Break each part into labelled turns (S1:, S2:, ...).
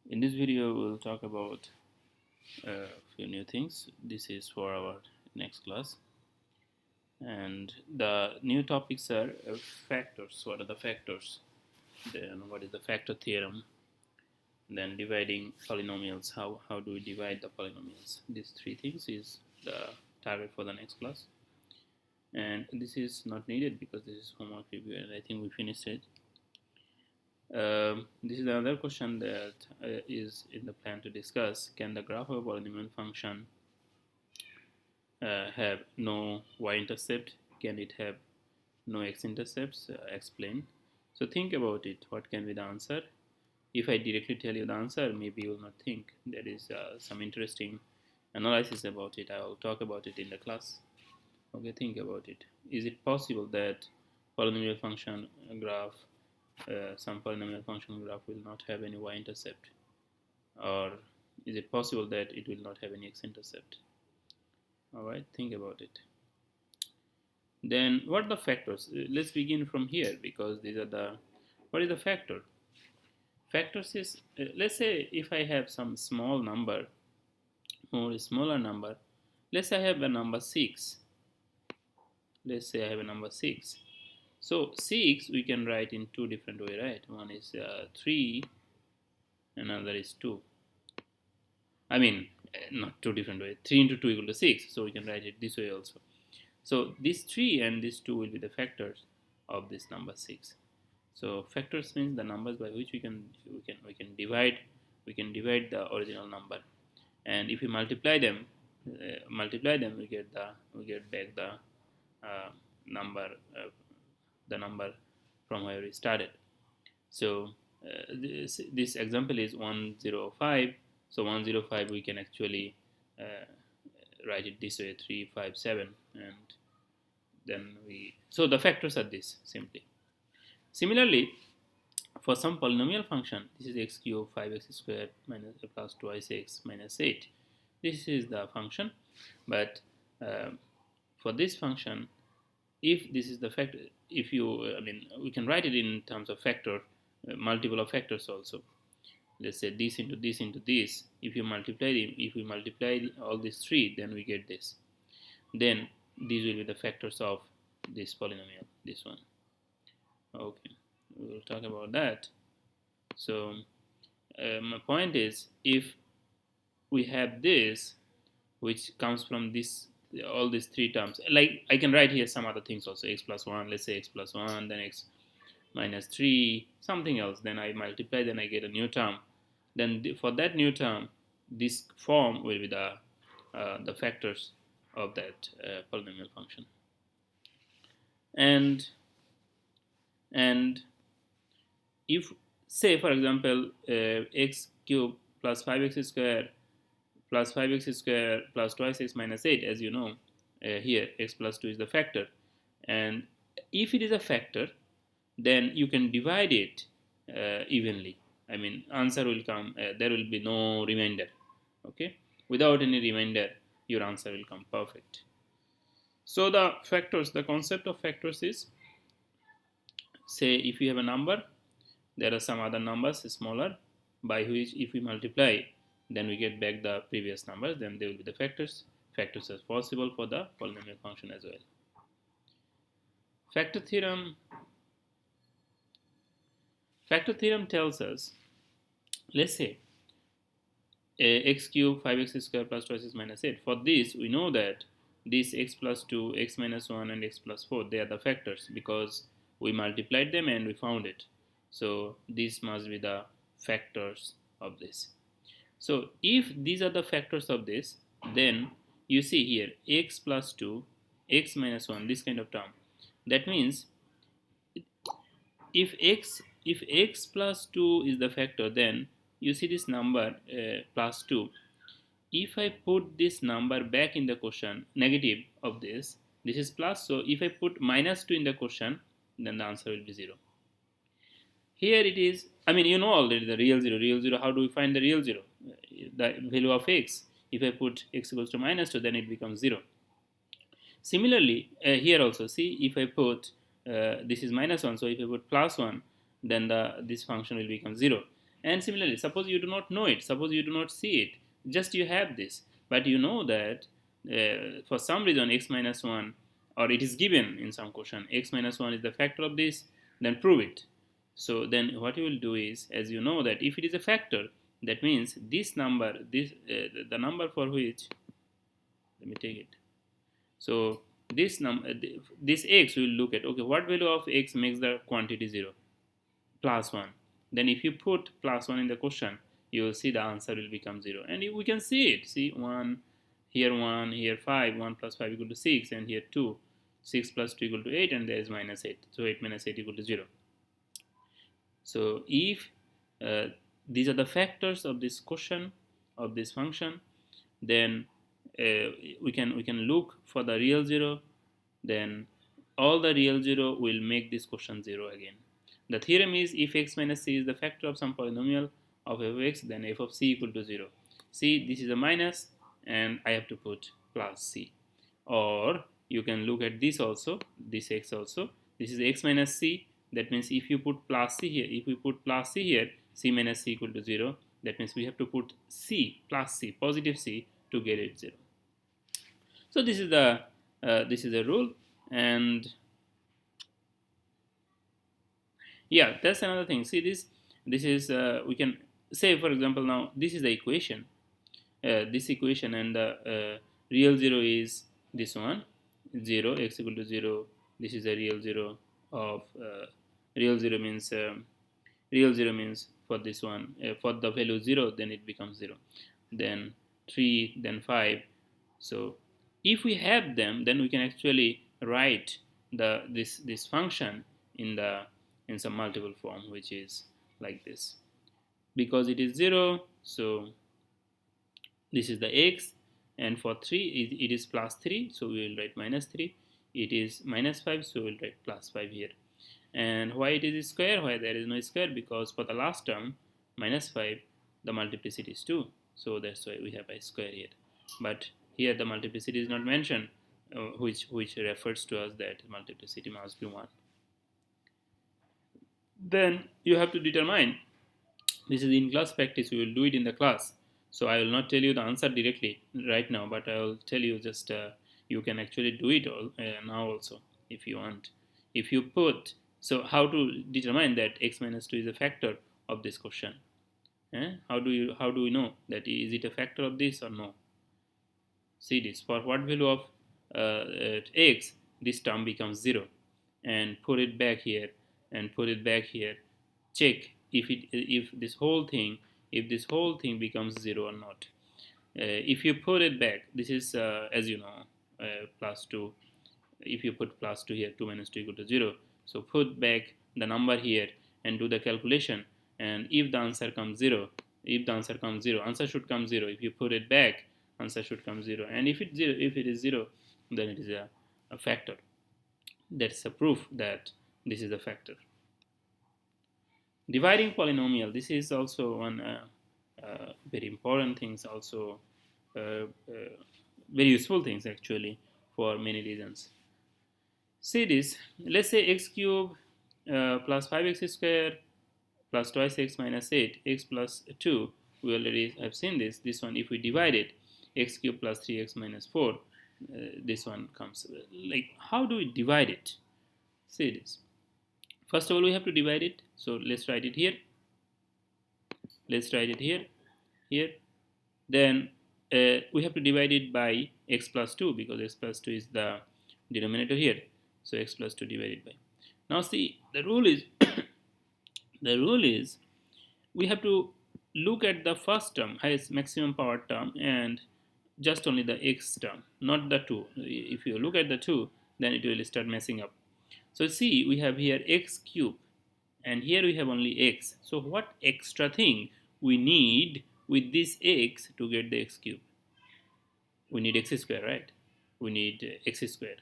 S1: In this video, we'll talk about a few new things. This is for our next class. And the new topics are factors. What are the factors? Then what is the factor theorem? Then dividing polynomials. How do we divide the polynomials? These three things is the target for the next class. And this is not needed because this is homework review and I think we finished it. This is another question that is in the plan to discuss. Can the graph of a polynomial function have no y-intercept? Can it have no x-intercepts? Explain. So think about it. What can be the answer? If I directly tell you the answer, maybe you will not think. There is some interesting analysis about it. I will talk about it in the class. Okay, think about it. Is it possible that polynomial function graph, some polynomial function graph will not have any y-intercept? Or is it possible that it will not have any x-intercept? Alright, think about it. Then what are the factors? Let's begin from here because these are the, what is the factor? Factors is, let's say if I have some small number or smaller number, let's say I have a number 6. Let's say I have a number 6. So 6 we can write in two different ways, right? One is 3, another is 2. I mean, not two different ways. 3 into 2 equal to 6. So we can write it this way also. So this 3 and this 2 will be the factors of this number 6. So factors means the numbers by which we can divide the original number, and if we multiply them, we get back the number from where we started. So this example is 105. So 105 we can actually write it this way, 3, 5, 7, and then so the factors are this simply. Similarly, for some polynomial function, this is x cubed 5x squared minus plus twice x minus 8. This is the function, but for this function, if this is the factor, if you, we can write it in terms of factor, multiple of factors also. Let's say this into this into this. If we multiply all these three, then we get this. Then these will be the factors of this polynomial, this one. Okay, we will talk about that. So my point is, if we have this, which comes from this, all these three terms, like I can write here some other things also, x plus 1, let's say x plus 1, then x minus 3, something else, then I multiply, then I get a new term. Then for that new term, this form will be the factors of that polynomial function. And if, say for example, x cubed plus 5x squared plus 5x squared plus twice x minus 8, as you know, here x plus 2 is the factor, and if it is a factor, then you can divide it evenly. I mean, answer will come, there will be no remainder. Okay, without any remainder, your answer will come perfect. So the factors, the concept of factors is, say if you have a number, there are some other numbers smaller by which if we multiply, then we get back the previous numbers, then they will be the factors. Factors are possible for the polynomial function as well. Factor theorem tells us, let's say x cubed 5x squared plus twice x minus 8. For this, we know that this x plus 2, x minus 1 and x plus 4, they are the factors because we multiplied them and we found it. So these must be the factors of this. So if these are the factors of this, then you see here x plus 2, x minus 1, this kind of term. That means if x plus 2 is the factor, then you see this number plus 2. If I put this number back in the question, negative of this is plus, so if I put minus 2 in the question, then the answer will be 0. Here it is, I mean, you know already the real 0, how do we find the real 0? The value of x. If I put x equals to minus 2, then it becomes 0. Similarly, here also, see, if I put, this is minus 1, so if I put plus 1, then this function will become 0. And similarly, suppose you do not know it, suppose you do not see it, just you have this, but you know that for some reason x minus 1, or it is given in some question, x minus 1 is the factor of this, then prove it. So then what you will do is, as you know that if it is a factor, that means this number, the number for which, let me take it. So this number, this x, we will look at, okay, what value of x makes the quantity 0? Plus 1. Then if you put plus 1 in the question, you will see the answer will become 0. And we can see it. See 1, here 5, 1 plus 5 equal to 6, and here 2. 6 plus 2 equal to 8, and there is minus 8. So 8 minus 8 equal to 0. So if these are the factors of this question, of this function, then we can look for the real 0. Then all the real 0 will make this question 0 again. The theorem is, if x minus c is the factor of some polynomial of f of x, then f of c equal to 0. See, this is a minus, and I have to put plus c. Or you can look at this also, this x also. This is x minus c. That means if you put plus c here, if we put plus c here, c minus c equal to 0. That means we have to put c plus c, positive c, to get it 0. So this is the rule, and yeah, that's another thing. See, this is we can say, for example, now this is the equation, this equation, and the real 0 is this one, 0, x equal to 0. This is the real 0 of real 0 means for this one, for the value 0, then it becomes 0, then 3, then 5. So if we have them, then we can actually write this function in some multiple form, which is like this. Because it is 0, so this is the x, and for 3 it is plus 3, so we will write minus 3. It is minus 5, so we will write plus 5 here. And why it is square? Why there is no square? Because for the last term, minus 5, the multiplicity is 2, so that's why we have a square here. But here the multiplicity is not mentioned, which refers to us that multiplicity must be 1. Then you have to determine, this is in class practice, we will do it in the class, so I will not tell you the answer directly right now, but I will tell you just you can actually do it all now also if you want. If you put, so how to determine that x minus 2 is a factor of this question? How do we know that is it a factor of this or no? See this, for what value of x this term becomes 0, and put it back here and put it back here. Check if this whole thing becomes 0 or not. If you put it back, this is as you know, plus 2. If you put plus 2 here, 2 minus 2 equal to 0. So put back the number here and do the calculation, and if the answer comes 0, answer should come 0. If you put it back, answer should come 0. And if it is 0, then it is a factor. That's a proof that this is a factor. Dividing polynomial. This is also one very important things, also very useful things actually for many reasons. See this. Let's say x cube plus 5x square plus twice x minus 8, x plus 2. We already have seen this. This one, if we divide it, x cube plus 3x minus 4, this one comes. Like, how do we divide it? See this. First of all, we have to divide it. So let's write it here. Let's write it here. Then we have to divide it by x plus 2, because x plus 2 is the denominator here. So x plus 2 divided by. Now see, the rule is we have to look at the first term, highest maximum power term, and just only the x term, not the 2. If you look at the 2, then it will start messing up. So see, we have here x cube, and here we have only x. So what extra thing we need with this x to get the x cube? We need x square, right? We need x square.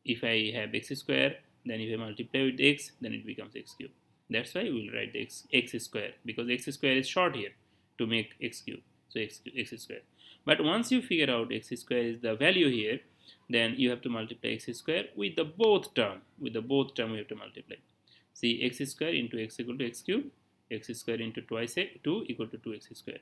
S1: If I have x square, then if I multiply with x, then it becomes x cube. That's why we will write the x square, because x square is short here to make x cube. So x square. But once you figure out x square is the value here, then you have to multiply x square with the both term. With the both term, we have to multiply. See, x square into x equal to x cube, x square into twice 2 equal to 2x square.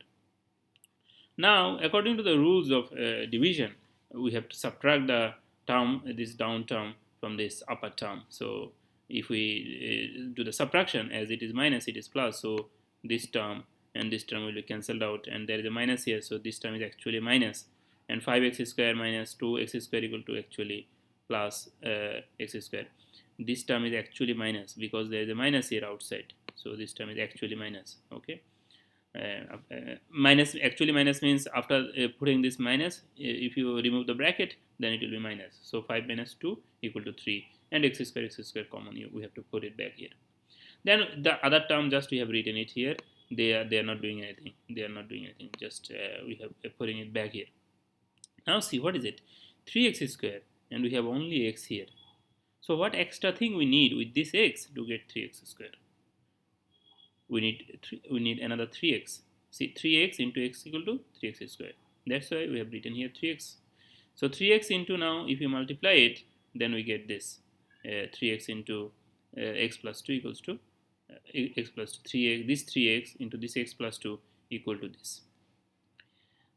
S1: Now, according to the rules of division, we have to subtract the term, this down term, from this upper term. So if we do the subtraction, as it is minus, it is plus, so this term and this term will be cancelled out, and there is a minus here, so this term is actually minus, and 5x square minus 2x square equal to actually plus x square. This term is actually minus because there is a minus here outside, so this term is actually minus. Okay. Minus, actually minus means after putting this minus, if you remove the bracket, then it will be minus. So 5 minus 2 equal to 3, and x square common, we have to put it back here. Then the other term, just we have written it here, they are not doing anything, just we have putting it back here. Now see, what is it? 3x square, and we have only x here. So what extra thing we need with this x to get 3x square? We need another 3x. See, 3x into x equal to 3x square. That's why we have written here 3x. So 3x into, now if you multiply it, then we get this 3x into x plus 2 equals to x plus 3x. This 3x into this x plus 2 equal to this.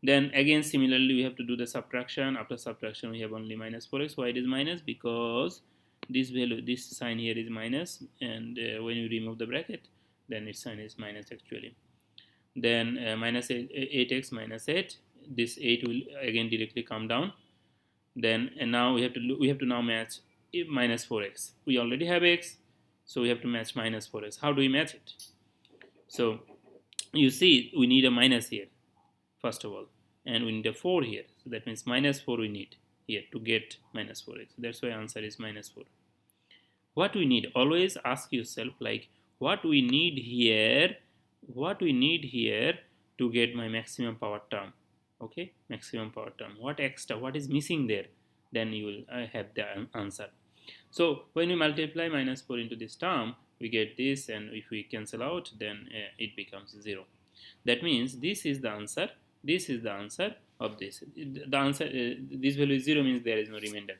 S1: Then again similarly we have to do the subtraction. After subtraction we have only minus 4x. Why it is minus? Because this value, this sign here is minus, and when you remove the bracket, then its sign is minus actually. Then minus 8x minus 8, this 8 will again directly come down. Then and now we have to now match minus 4x. We already have x, so we have to match minus 4x. How do we match it? So you see, we need a minus here first of all, and we need a 4 here, so that means minus 4 we need here to get minus 4x. That's why answer is minus 4. What we need, always ask yourself, like, what we need here to get my maximum power term. Okay, maximum power term. What extra, what is missing there? Then you will have the answer. So when we multiply minus 4 into this term, we get this, and if we cancel out, then it becomes 0. That means this is the answer. This is the answer of this. The answer, this value is 0 means there is no remainder.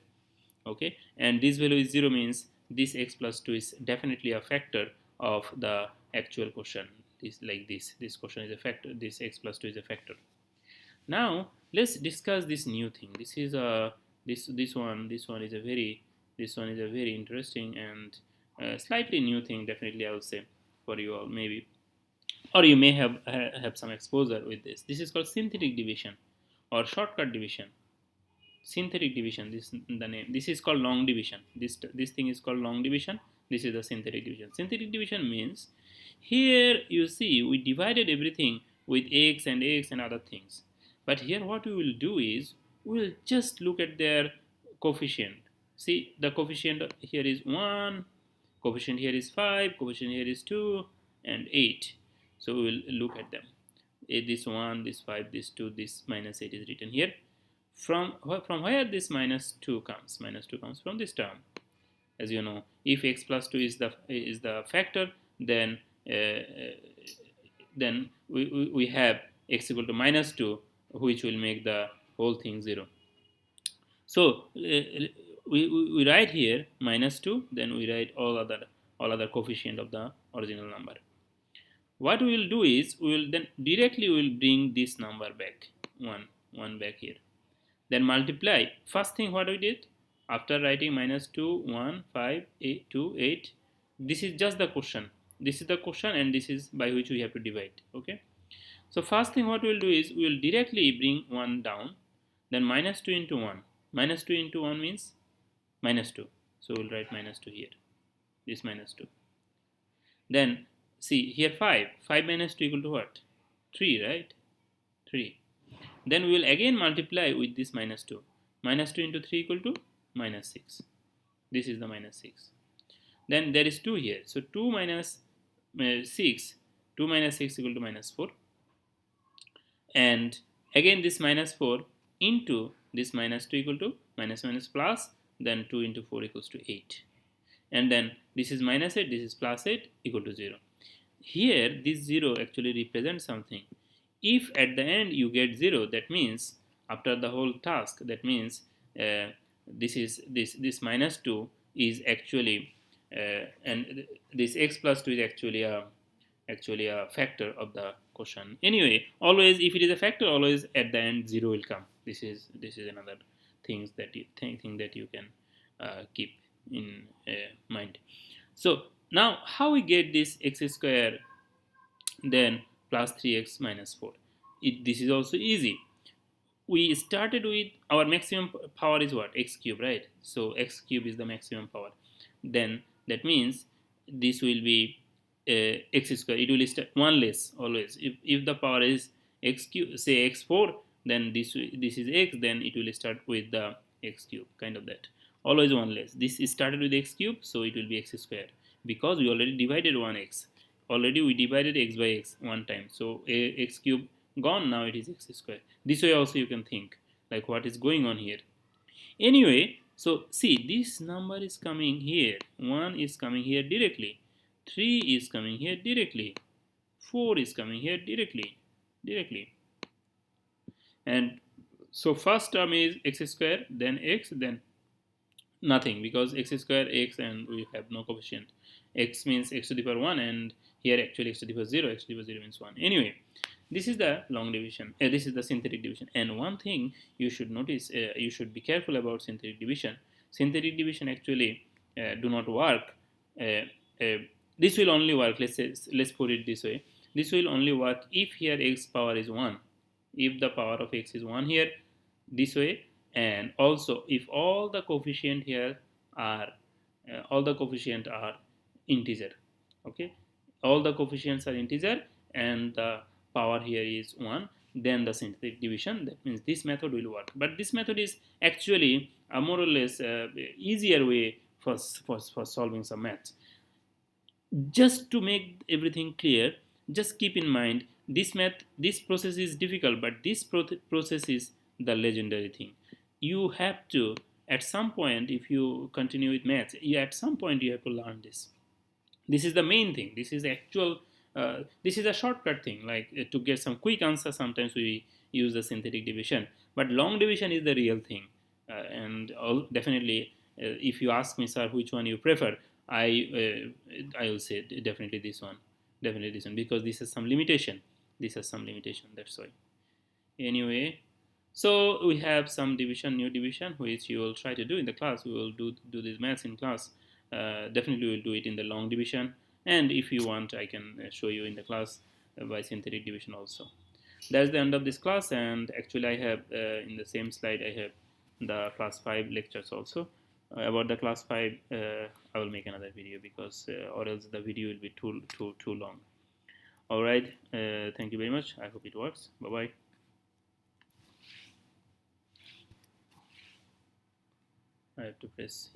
S1: Okay, and this value is 0 means this x plus 2 is definitely a factor of the actual question. This, like this question is a factor, this x plus 2 is a factor. Now let's discuss this new thing. This is a this one is a very interesting and slightly new thing, definitely I would say, for you all, maybe, or you may have some exposure with this. This is called synthetic division or shortcut division. Synthetic division, this is the name. This is called long division. This thing is called long division. This is the synthetic division. Synthetic division means, here you see we divided everything with x and other things, but here what we will do is we will just look at their coefficient. See, the coefficient here is 1, coefficient here is 5, coefficient here is 2 and 8. So we will look at them. This 1, this 5, this 2, this minus 8 is written here. From where this minus 2 comes? Minus 2 comes from this term. As you know, if x plus 2 is the factor, then we have x equal to minus 2, which will make the whole thing 0. So we write here minus 2, then we write all other coefficient of the original number. What we will do is we will then directly bring this number back, 1 back here. Then multiply. First thing what we did, after writing minus 2, 1, 5, 8, 2, 8, this is just the question. This is the question, and this is by which we have to divide. Okay. So first thing what we will do is we will directly bring 1 down, then minus 2 into 1. Minus 2 into 1 means minus 2. So we will write minus 2 here. This minus 2. Then see here 5. 5 minus 2 equal to what? 3, right? 3. Then we will again multiply with this minus 2. Minus 2 into 3 equal to minus 6. This is the minus 6. Then there is 2 here. So 2 minus 6. 2 minus 6 equal to minus 4. And again this minus 4 into this minus 2 equal to minus plus. Then 2 into 4 equals to 8. And then this is minus 8. This is plus 8 equal to 0. Here this 0 actually represents something. If at the end you get 0, that means after the whole task, that means this minus 2 is actually and this x plus 2 is actually actually a factor of the quotient. Anyway, always if it is a factor, always at the end 0 will come. This is another things that you can keep in mind. So now how we get this x square then plus 3x minus 4? This is also easy. We started with our maximum power is what? X cube, right? So x cube is the maximum power. Then that means this will be x square. It will start one less always. If the power is x cube, say x4, then this is x, then it will start with the x cube, kind of that. Always one less. This is started with x cube, so it will be x square, because we already divided one x. Already we divided x by x one time, so x cube gone, now it is x square. This way also you can think like what is going on here. Anyway, so see, this number is coming here, 1 is coming here directly, 3 is coming here directly, 4 is coming here directly. And so first term is x square, then x, then nothing, because x square x and we have no coefficient. X means x to the power 1, and here actually x to the power 0, x to the power 0 means 1. Anyway, this is the long division, this is the synthetic division. And one thing you should notice, you should be careful about synthetic division. Synthetic division actually do not work. This will only work, let's put it this way, this will only work if here x power is 1, if the power of x is 1 here, this way, and also if all the coefficient here are integer. Okay, all the coefficients are integer and the power here is 1, then the synthetic division, that means this method will work. But this method is actually a more or less easier way for solving some maths. Just to make everything clear, just keep in mind this process is difficult, but this process is the legendary thing. You have to, at some point, if you continue with maths, at some point you have to learn this. This is the main thing. This is actual. This is a shortcut thing. Like to get some quick answer, sometimes we use the synthetic division, but long division is the real thing. And definitely, if you ask me, sir, which one you prefer, I will say definitely this one, because this has some limitation. That's why. Anyway, so we have some new division, which you will try to do in the class. We will do this maths in class. Definitely we will do it in the long division, and if you want, I can show you in the class by synthetic division also. That's the end of this class, and actually I have in the same slide I have the class 5 lectures also. About the class 5 I will make another video, because or else the video will be too long. Alright, thank you very much. I hope it works. Bye bye. I have to press